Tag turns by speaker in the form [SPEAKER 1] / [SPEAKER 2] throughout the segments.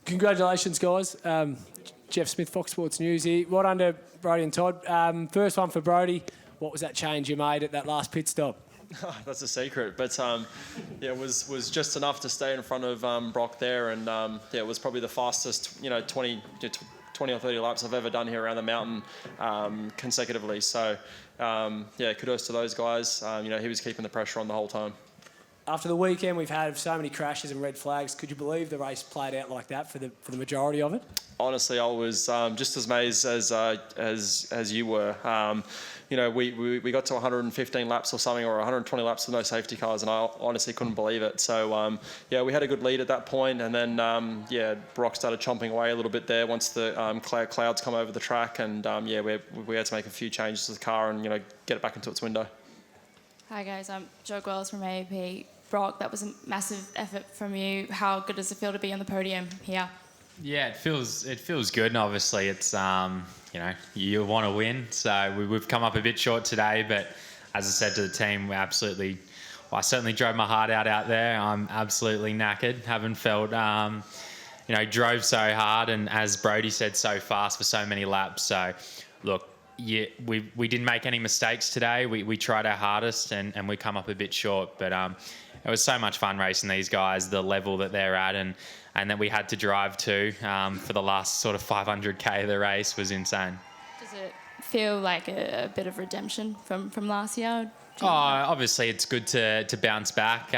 [SPEAKER 1] Congratulations, guys. Jeff Smith, Fox Sports News here. Well done to Brodie and Todd. First one for Brodie. What was that change you made at that last pit stop?
[SPEAKER 2] That's a secret, but it was just enough to stay in front of Broc there, and it was probably the fastest 20 or 30 laps I've ever done here around the mountain consecutively. So kudos to those guys. He was keeping the pressure on the whole time.
[SPEAKER 1] After the weekend, we've had so many crashes and red flags. Could you believe the race played out like that for the majority of it?
[SPEAKER 2] Honestly, I was just as amazed as you were. We got to 115 laps or something, or 120 laps with no safety cars, and I honestly couldn't believe it. So we had a good lead at that point, and then Broc started chomping away a little bit there once the clouds come over the track, and we had to make a few changes to the car and get it back into its window.
[SPEAKER 3] Hi guys, I'm Jo Gwells from AAP. Broc, that was a massive effort from you. How good does it feel to be on the podium here?
[SPEAKER 4] Yeah, it feels good, and obviously it's you want to win. So we've come up a bit short today, but as I said to the team, I certainly drove my heart out there. I'm absolutely knackered. Haven't felt drove so hard, and as Brodie said, so fast for so many laps. So look. Yeah, we didn't make any mistakes today. We tried our hardest and we come up a bit short. But it was so much fun racing these guys, the level that they're at, and that we had to drive to for the last sort of 500k of the race was insane.
[SPEAKER 3] Does it feel like a bit of redemption from last year?
[SPEAKER 4] Obviously it's good to bounce back.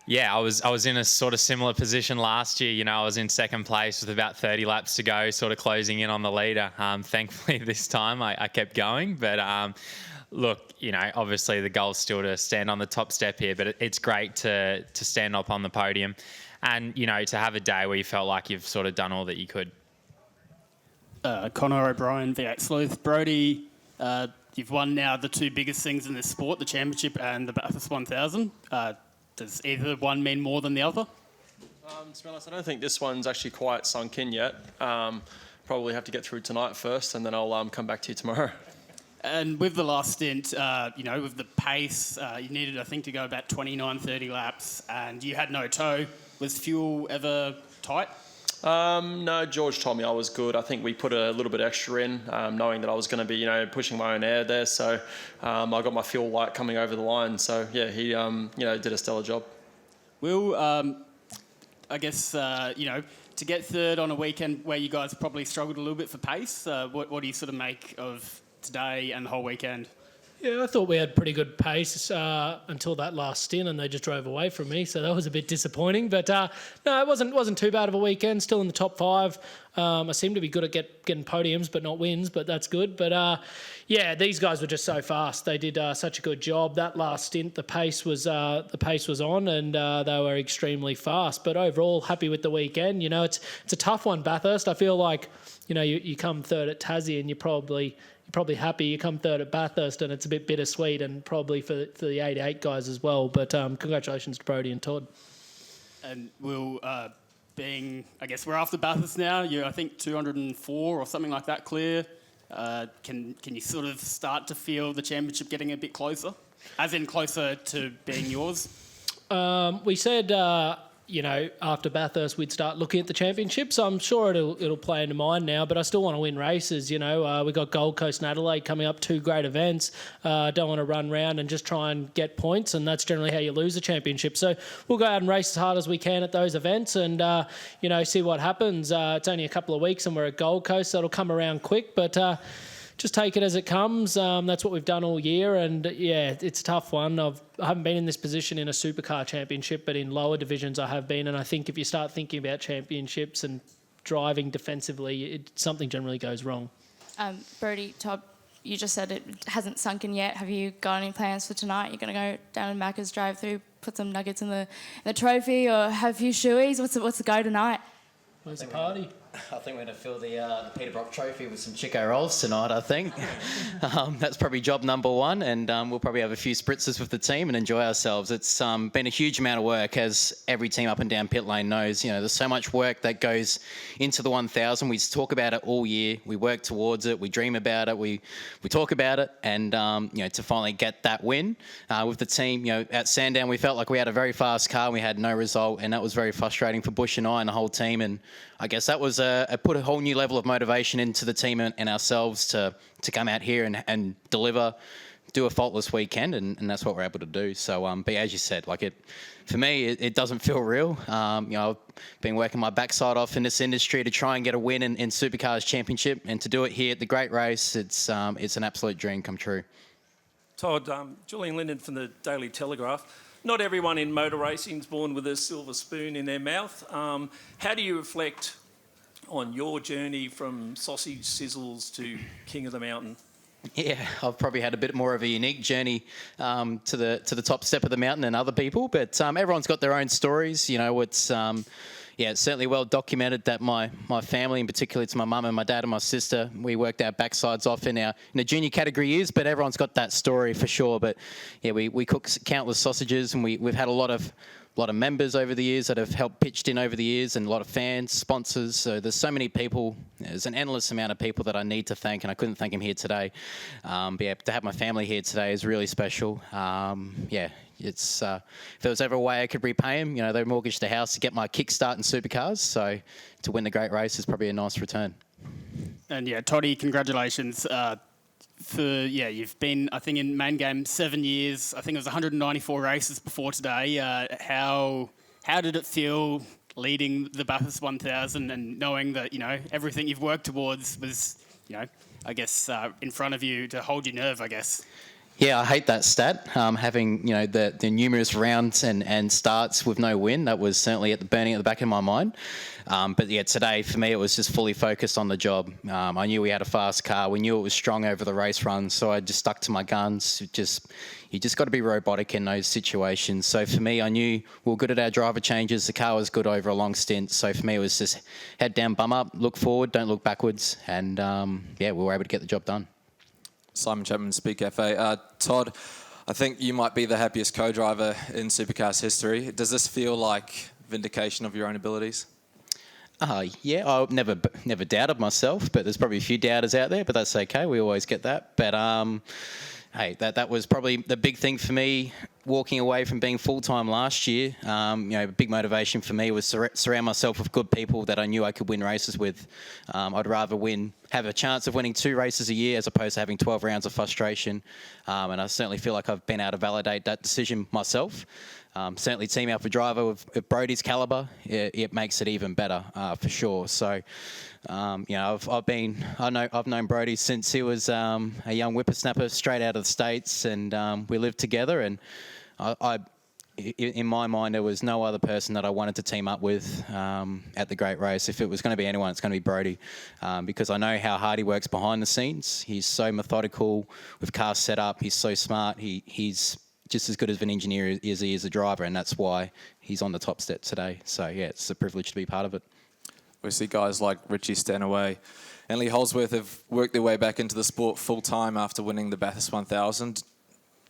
[SPEAKER 4] I was in a sort of similar position last year. I was in second place with about 30 laps to go, sort of closing in on the leader. Thankfully, this time I kept going. But look, obviously the goal's still to stand on the top step here. But it's great to stand up on the podium, and to have a day where you felt like you've sort of done all that you could.
[SPEAKER 5] Connor O'Brien, V8 Sleuth. Brodie, you've won now the two biggest things in this sport, the Championship and the Bathurst 1000. Does either one mean more than the other?
[SPEAKER 2] To be honest, I don't think this one's actually quite sunk in yet. Probably have to get through tonight first, and then I'll come back to you tomorrow.
[SPEAKER 5] And with the last stint, with the pace, you needed, I think, to go about 29, 30 laps, and you had no tow. Was fuel ever tight?
[SPEAKER 2] No, George told me I was good. I think we put a little bit extra in, knowing that I was going to be, pushing my own air there. So I got my fuel light coming over the line. So he, did a stellar job.
[SPEAKER 5] Will, I guess, to get third on a weekend where you guys probably struggled a little bit for pace, what do you sort of make of today and the whole weekend?
[SPEAKER 6] Yeah, I thought we had pretty good pace until that last stint, and they just drove away from me, so that was a bit disappointing. But no, it wasn't too bad of a weekend. Still in the top five. I seem to be good at getting podiums, but not wins. But that's good. But these guys were just so fast. They did such a good job. That last stint, the pace was on, and they were extremely fast. But overall, happy with the weekend. It's a tough one, Bathurst. I feel like you come third at Tassie, and you're probably happy. You come third at Bathurst, and it's a bit bittersweet, and probably for the 88 guys as well. But congratulations to Brodie and Todd.
[SPEAKER 5] And Will, I guess we're after Bathurst now. You're, I think, 204 or something like that clear. Can you sort of start to feel the championship getting a bit closer? As in closer to being yours?
[SPEAKER 6] We said... after Bathurst, we'd start looking at the championship. So I'm sure it'll play into mind now. But I still want to win races. We got Gold Coast and Adelaide coming up, two great events. Don't want to run round and just try and get points, and that's generally how you lose the championship. So we'll go out and race as hard as we can at those events, and see what happens. It's only a couple of weeks, and we're at Gold Coast, so it'll come around quick. But just take it as it comes. That's what we've done all year, and it's a tough one. I haven't been in this position in a supercar championship, but in lower divisions I have been, and I think if you start thinking about championships and driving defensively, something generally goes wrong.
[SPEAKER 3] Brodie, Todd, you just said it hasn't sunk in yet. Have you got any plans for tonight? You're going to go down to Macca's, drive through, put some nuggets in the trophy, or have a few shoeies? What's the go tonight?
[SPEAKER 6] Where's the party?
[SPEAKER 7] I think we're going to fill the Peter Broc trophy with some Chico rolls tonight, I think. That's probably job number one, and we'll probably have a few spritzers with the team and enjoy ourselves. It's been a huge amount of work, as every team up and down pit lane knows. You know, there's so much work that goes into the 1,000. We talk about it all year. We work towards it. We dream about it. We talk about it, and you know, to finally get that win with the team. You know, at Sandown, we felt like we had a very fast car and we had no result, and that was very frustrating for Bush and I and the whole team. And I guess that was put a whole new level of motivation into the team and ourselves to come out here and deliver, do a faultless weekend, and that's what we're able to do. So, but as you said, like for me, it doesn't feel real. You know, I've been working my backside off in this industry to try and get a win in Supercars Championship, and to do it here at the Great Race, it's an absolute dream come true.
[SPEAKER 8] Todd, Julian Linden from the Daily Telegraph. Not everyone in motor racing is born with a silver spoon in their mouth. How do you reflect on your journey from sausage sizzles to King of the Mountain?
[SPEAKER 7] Yeah, I've probably had a bit more of a unique journey to the top step of the mountain than other people, but everyone's got their own stories. You know, it's certainly well documented that my family, in particular, it's my mum and my dad and my sister, we worked our backsides off in the junior category years, but everyone's got that story for sure. But yeah, we cook countless sausages, and we've had a lot of members over the years that have helped pitched in over the years, and a lot of fans, sponsors. So there's so many people. There's an endless amount of people that I need to thank, and I couldn't thank them here today. But yeah, to have my family here today is really special. It's if there was ever a way I could repay them, you know, they mortgaged the house to get my kickstart in supercars. So to win the Great Race is probably a nice return.
[SPEAKER 5] And yeah, Toddy, congratulations. You've been, I think, in main game 7 years. I think it was 194 races before today. How did it feel leading the Bathurst 1000 and knowing that, you know, everything you've worked towards was, you know, I guess in front of you to hold your nerve, I guess?
[SPEAKER 7] Yeah, I hate that stat. Having, you know, the numerous rounds and starts with no win, that was certainly burning at the back of my mind. But yeah, today for me it was just fully focused on the job. I knew we had a fast car. We knew it was strong over the race run, so I just stuck to my guns. You just got to be robotic in those situations. So for me, I knew we were good at our driver changes. The car was good over a long stint. So for me, it was just head down, bum up, look forward, don't look backwards, and we were able to get the job done.
[SPEAKER 9] Simon Chapman, Speed Cafe. Todd, I think you might be the happiest co-driver in Supercars history. Does this feel like vindication of your own abilities?
[SPEAKER 7] Yeah, I never doubted myself, but there's probably a few doubters out there, but that's okay. We always get that. But hey, that was probably the big thing for me, walking away from being full-time last year. You know, a big motivation for me was surround myself with good people that I knew I could win races with. I'd rather have a chance of winning 2 races a year as opposed to having 12 rounds of frustration. And I certainly feel like I've been able to validate that decision myself. Certainly team out for driver with Brodie's calibre, it makes it even better for sure. So, you know, I've known Brodie since he was a young whippersnapper straight out of the States, and we lived together. And in my mind, there was no other person that I wanted to team up with at the Great Race. If it was going to be anyone, it's going to be Brodie, because I know how hard he works behind the scenes. He's so methodical with car setup. He's so smart. He's just as good as an engineer as he is a driver, and that's why he's on the top step today. So yeah, it's a privilege to be part of it.
[SPEAKER 9] We see guys like Richie Stanaway and Lee Holsworth have worked their way back into the sport full-time after winning the Bathurst 1000.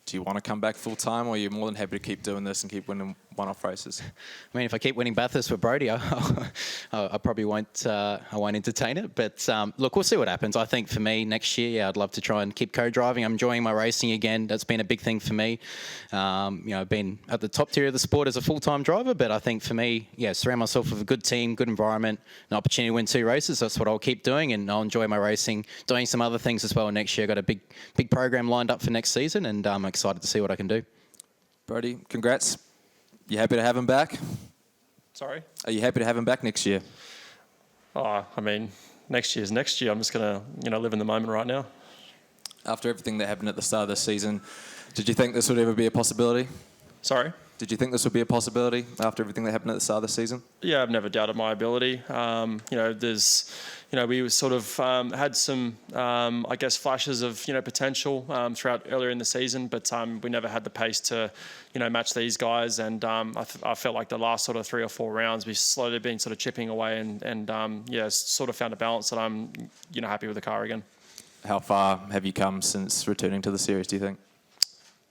[SPEAKER 9] Do you want to come back full-time, or are you more than happy to keep doing this and keep winning one-off races?
[SPEAKER 7] I mean, if I keep winning Bathurst with Brodie, I probably won't entertain it. But look, we'll see what happens. I think for me, next year, I'd love to try and keep co-driving. I'm enjoying my racing again. That's been a big thing for me. You know, I've been at the top tier of the sport as a full-time driver, but I think for me, surround myself with a good team, good environment, an opportunity to win 2 races. That's what I'll keep doing, and I'll enjoy my racing, doing some other things as well next year. I've got a big program lined up for next season, and I'm excited to see what I can do.
[SPEAKER 9] Brodie, congrats. You happy to have him back?
[SPEAKER 2] Sorry?
[SPEAKER 9] Are you happy to have him back next year?
[SPEAKER 2] Oh, I mean, next year's next year. I'm just going to, live in the moment right now.
[SPEAKER 9] After everything that happened at the start of this season, did you think this would ever be a possibility?
[SPEAKER 2] Sorry?
[SPEAKER 9] Did you think this would be a possibility after everything that happened at the start of the season?
[SPEAKER 2] Yeah, I've never doubted my ability. We sort of had some, I guess, flashes of, potential throughout earlier in the season, but we never had the pace to, match these guys. And I felt like the last sort of 3 or 4 rounds, we slowly been sort of chipping away and sort of found a balance that I'm, happy with the car again.
[SPEAKER 9] How far have you come since returning to the series, do you think?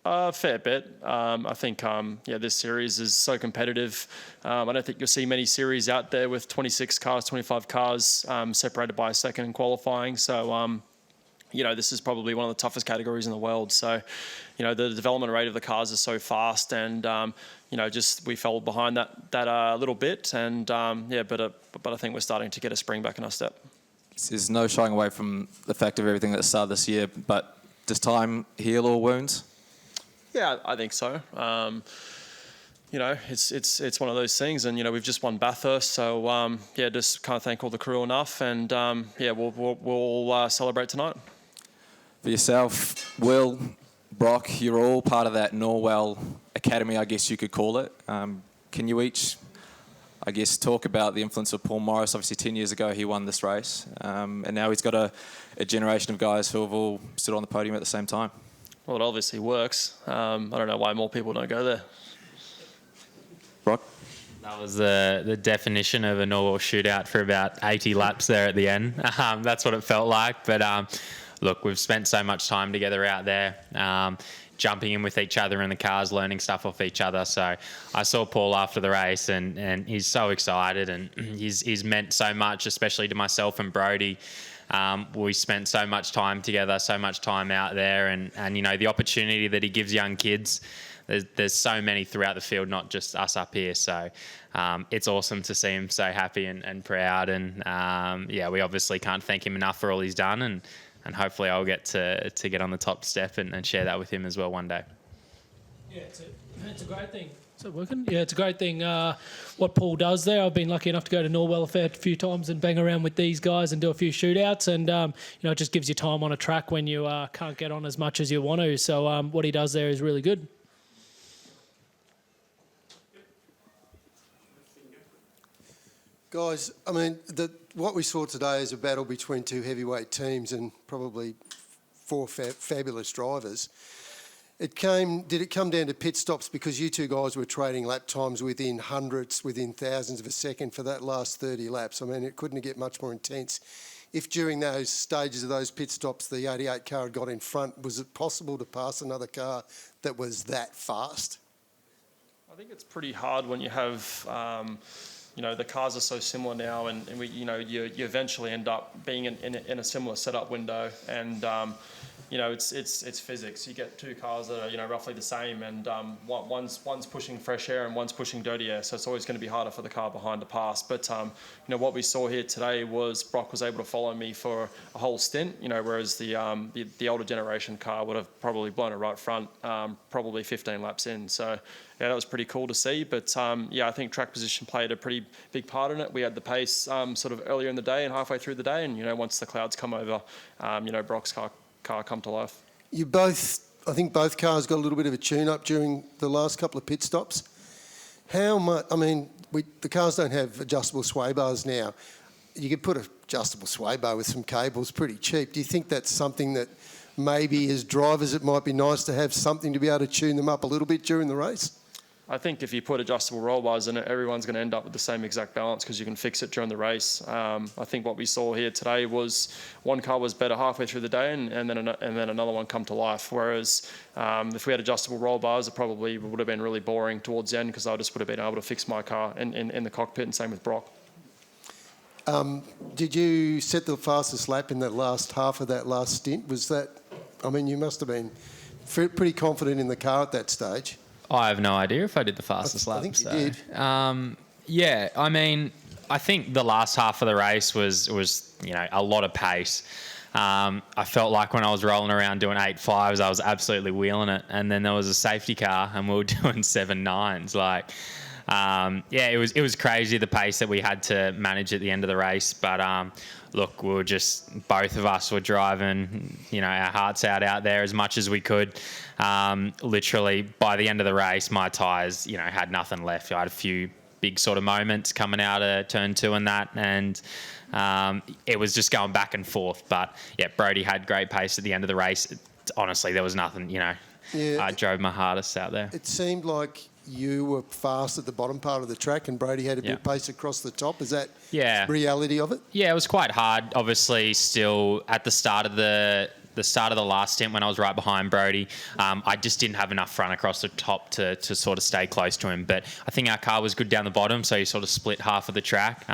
[SPEAKER 2] A fair bit. I think, this series is so competitive. I don't think you'll see many series out there with 26 cars, 25 cars separated by a second in qualifying. So, this is probably one of the toughest categories in the world. So, the development rate of the cars is so fast, and we fell behind that little bit. And but I think we're starting to get a spring back in our step.
[SPEAKER 9] There's no shying away from the fact of everything that started this year, but does time heal all wounds?
[SPEAKER 2] Yeah, I think so. It's one of those things, and we've just won Bathurst, so just can't thank all the crew enough, and we'll celebrate tonight.
[SPEAKER 9] For yourself, Will, Broc, you're all part of that Norwell Academy, I guess you could call it. Can you each, I guess, talk about the influence of Paul Morris? Obviously, 10 years ago he won this race, and now he's got a generation of guys who have all stood on the podium at the same time.
[SPEAKER 2] Well, it obviously works. I don't know why more people don't go there.
[SPEAKER 9] Broc?
[SPEAKER 4] That was the definition of a Norwell shootout for about 80 laps there at the end. That's what it felt like. But look, we've spent so much time together out there, jumping in with each other in the cars, learning stuff off each other. So I saw Paul after the race, and he's so excited, and he's meant so much, especially to myself and Brodie. We spent so much time together, so much time out there, and the opportunity that he gives young kids. There's so many throughout the field, not just us up here. So it's awesome to see him so happy and proud. And we obviously can't thank him enough for all he's done. And hopefully I'll get to get on the top step and share that with him as well one day.
[SPEAKER 6] Yeah, it's a great thing. Is it working? Yeah, it's a great thing what Paul does there. I've been lucky enough to go to Norwell a fair few times and bang around with these guys and do a few shootouts, and it just gives you time on a track when you can't get on as much as you want to. So what he does there is really good.
[SPEAKER 10] Guys, I mean, what we saw today is a battle between 2 heavyweight teams and probably 4 fabulous drivers. Did it come down to pit stops because you 2 guys were trading lap times within hundredths, within thousands of a second for that last 30 laps? I mean, it couldn't get much more intense. If during those stages of those pit stops the 88 car had got in front, was it possible to pass another car that was that fast?
[SPEAKER 2] I think it's pretty hard when you have... the cars are so similar now, and you eventually end up being in a similar setup window, and it's physics. You get 2 cars that are roughly the same, and one's pushing fresh air and one's pushing dirty air, so it's always going to be harder for the car behind to pass. But what we saw here today was Broc was able to follow me for a whole stint, whereas the older generation car would have probably blown it right front, probably 15 laps in. So yeah, that was pretty cool to see. But I think track position played a pretty big part in it. We had the pace sort of earlier in the day and halfway through the day, and once the clouds come over, Broc's car come to life.
[SPEAKER 10] I think both cars got a little bit of a tune-up during the last couple of pit stops. How much? I mean, the cars don't have adjustable sway bars now. You could put an adjustable sway bar with some cables pretty cheap. Do you think that's something that maybe as drivers it might be nice to have something to be able to tune them up a little bit during the race?
[SPEAKER 2] I think if you put adjustable roll bars in it, everyone's going to end up with the same exact balance because you can fix it during the race. I think what we saw here today was one car was better halfway through the day, and then another one come to life. Whereas if we had adjustable roll bars, it probably would have been really boring towards the end because I just would have been able to fix my car in the cockpit, and same with Broc.
[SPEAKER 10] Did you set the fastest lap in that last half of that last stint? Was that? I mean, you must have been pretty confident in the car at that stage.
[SPEAKER 4] I have no idea if I did the fastest lap.
[SPEAKER 10] I think you did.
[SPEAKER 4] I mean, I think the last half of the race was a lot of pace. I felt like when I was rolling around doing 8.5s, I was absolutely wheeling it. And then there was a safety car and we were doing 7.9s. it was crazy, the pace that we had to manage at the end of the race. But look, both of us were driving, our hearts out there as much as we could. Literally, by the end of the race, my tyres, had nothing left. I had a few big sort of moments coming out of turn 2 and that, and it was just going back and forth. But yeah, Brodie had great pace at the end of the race. Honestly, there was nothing, I drove my hardest out there.
[SPEAKER 10] It seemed like you were fast at the bottom part of the track and Brodie had a bit of pace across the top. Is that reality of it? Yeah,
[SPEAKER 4] it was quite hard. Obviously, still at the start of the last stint when I was right behind Brodie, I just didn't have enough front across the top to sort of stay close to him. But I think our car was good down the bottom, so you sort of split half of the track.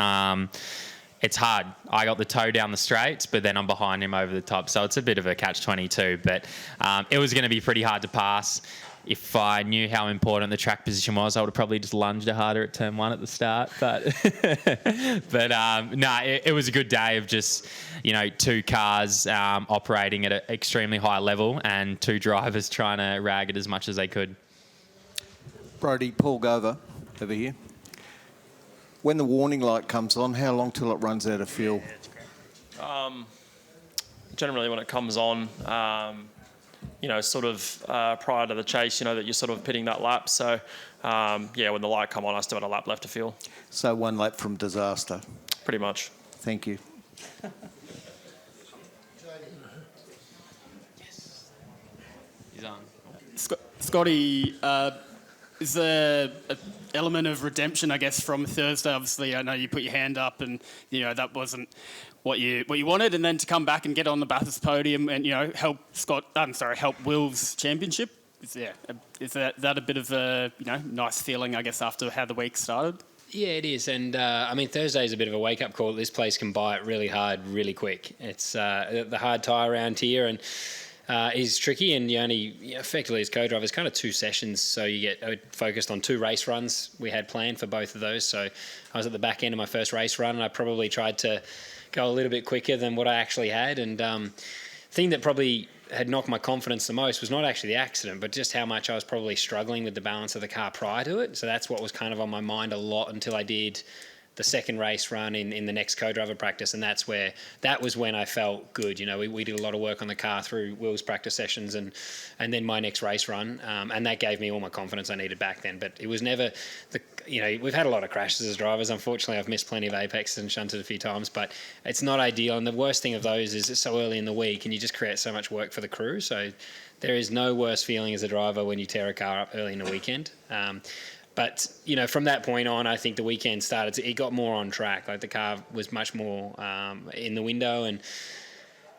[SPEAKER 4] It's hard. I got the toe down the straights, but then I'm behind him over the top. So it's a bit of a catch-22. But it was going to be pretty hard to pass. If I knew how important the track position was, I would have probably just lunged it harder at turn 1 at the start. But it was a good day of just, 2 cars operating at an extremely high level and 2 drivers trying to rag it as much as they could.
[SPEAKER 11] Brodie, Paul Gover over here. When the warning light comes on, how long till it runs out of fuel?
[SPEAKER 2] Generally, when it comes on, prior to the chase, that you're sort of pitting that lap. So, when the light come on, I still had a lap left to fuel.
[SPEAKER 11] So 1 lap from disaster?
[SPEAKER 2] Pretty much.
[SPEAKER 11] Thank you.
[SPEAKER 4] Yes. He's on.
[SPEAKER 5] Scotty, is there an element of redemption, I guess, from Thursday? Obviously, I know you put your hand up and, that wasn't what you wanted, and then to come back and get on the Bathurst podium and, help Will's championship. Is that a bit of a, nice feeling, I guess, after how the week started?
[SPEAKER 12] Yeah, it is. And, Thursday is a bit of a wake-up call. This place can buy it really hard, really quick. It's the hard tyre around here and is tricky, and you only, effectively as co-driver, it's kind of 2 sessions, so you get focused on 2 race runs we had planned for both of those. So I was at the back end of my first race run, and I probably tried to go a little bit quicker than what I actually had. And thing that probably had knocked my confidence the most was not actually the accident, but just how much I was probably struggling with the balance of the car prior to it. So that's what was kind of on my mind a lot until I did the second race run in the next co-driver practice, and that was when I felt good. We did a lot of work on the car through Will's practice sessions and then my next race run, and that gave me all my confidence I needed back then. But it was never we've had a lot of crashes as drivers. Unfortunately, I've missed plenty of apexes and shunted a few times, but it's not ideal. And the worst thing of those is it's so early in the week and you just create so much work for the crew. So there is no worse feeling as a driver when you tear a car up early in the weekend. But, from that point on, I think the weekend started it got more on track. Like, the car was much more in the window, and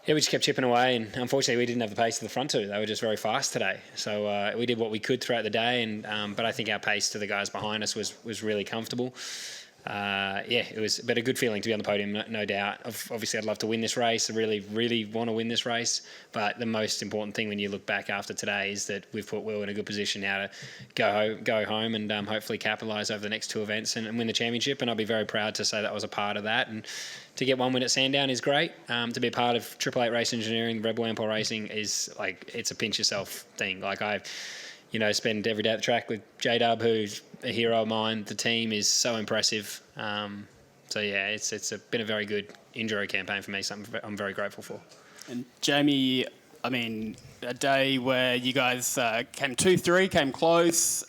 [SPEAKER 12] we just kept chipping away. And unfortunately, we didn't have the pace of the front 2. They were just very fast today. So we did what we could throughout the day. And but I think our pace to the guys behind us was really comfortable. It was a good feeling to be on the podium, no doubt. Obviously, I'd love to win this race. I really, really want to win this race. But the most important thing when you look back after today is that we've put Will in a good position now to go home and hopefully capitalise over the next 2 events and win the championship. And I'll be very proud to say that I was a part of that. And to get 1 win at Sandown is great. To be a part of 888 Race Engineering, Red Bull Ampol Racing is it's a pinch yourself thing. I spend every day at the track with J-Dub, who's a hero of mine. The team is so impressive. It's been a very good enduro campaign for me, something I'm very grateful for.
[SPEAKER 5] And Jamie, a day where you guys came 2-3, came close,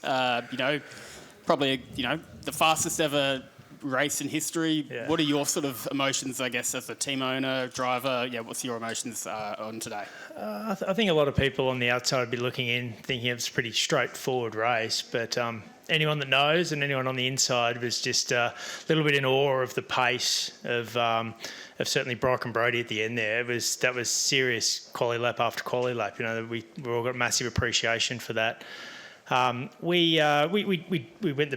[SPEAKER 5] probably, the fastest ever race in history. Yeah. What are your sort of emotions, I guess, as a team owner, driver? Yeah, what's your emotions on today?
[SPEAKER 13] I think a lot of people on the outside would be looking in thinking it's a pretty straightforward race, but anyone that knows and anyone on the inside was just a little bit in awe of the pace of certainly Broc and Brodie at the end there. That was serious quali lap after quali lap. We all got massive appreciation for that. We went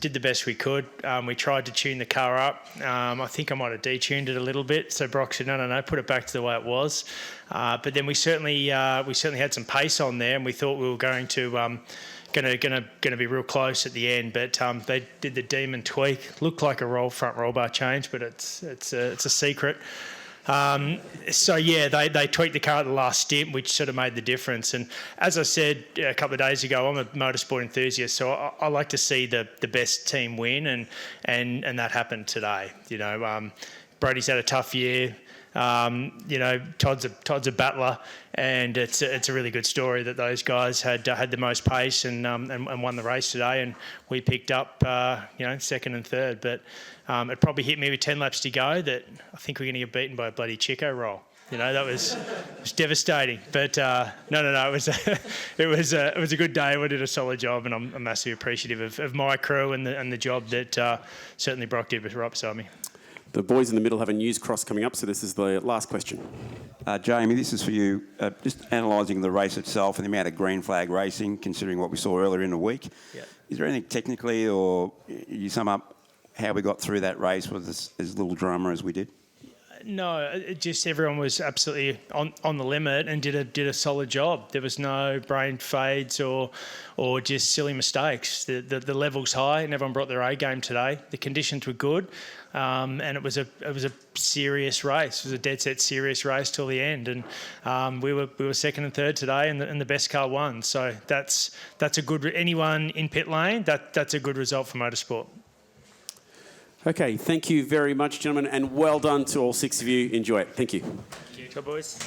[SPEAKER 13] did the best we could. We tried to tune the car up. I think I might have detuned it a little bit. So Broc said, no, put it back to the way it was. But then we certainly had some pace on there, and we thought we were going to be real close at the end. But they did the demon tweak. Looked like a front roll bar change, but it's a secret. So yeah, they tweaked the car at the last stint, which sort of made the difference. And as I said a couple of days ago, I'm a motorsport enthusiast, so I like to see the best team win, and that happened today. You know, Brodie's had a tough year. You know, Todd's a battler, and it's a really good story that those guys had the most pace and won the race today, and we picked up you know, second and third. But it probably hit me with 10 laps to go that I think we're going to get beaten by a bloody Chico roll. You know, that was devastating. But no, it was it was a good day. We did a solid job, and I'm massively appreciative of my crew and the job that certainly Broc did with right beside me.
[SPEAKER 14] The boys in the middle have a news cross coming up, so this is the last question.
[SPEAKER 15] Jamie, this is for you. Just analysing the race itself and the amount of green flag racing, considering what we saw earlier in the week.
[SPEAKER 13] Yeah.
[SPEAKER 15] Is there anything technically, or you sum up how we got through that race with as little drama as we did?
[SPEAKER 13] No, just everyone was absolutely on the limit and did a solid job. There was no brain fades or just silly mistakes. The level's high and everyone brought their A game today. The conditions were good, and it was a serious race. It was a dead set serious race till the end, and we were second and third today, and the best car won. So that's a good. Anyone in pit lane, that's a good result for motorsport.
[SPEAKER 14] Okay, thank you very much, gentlemen, and well done to all 6 of you. Enjoy it. Thank you.
[SPEAKER 13] Thank you. Go, boys.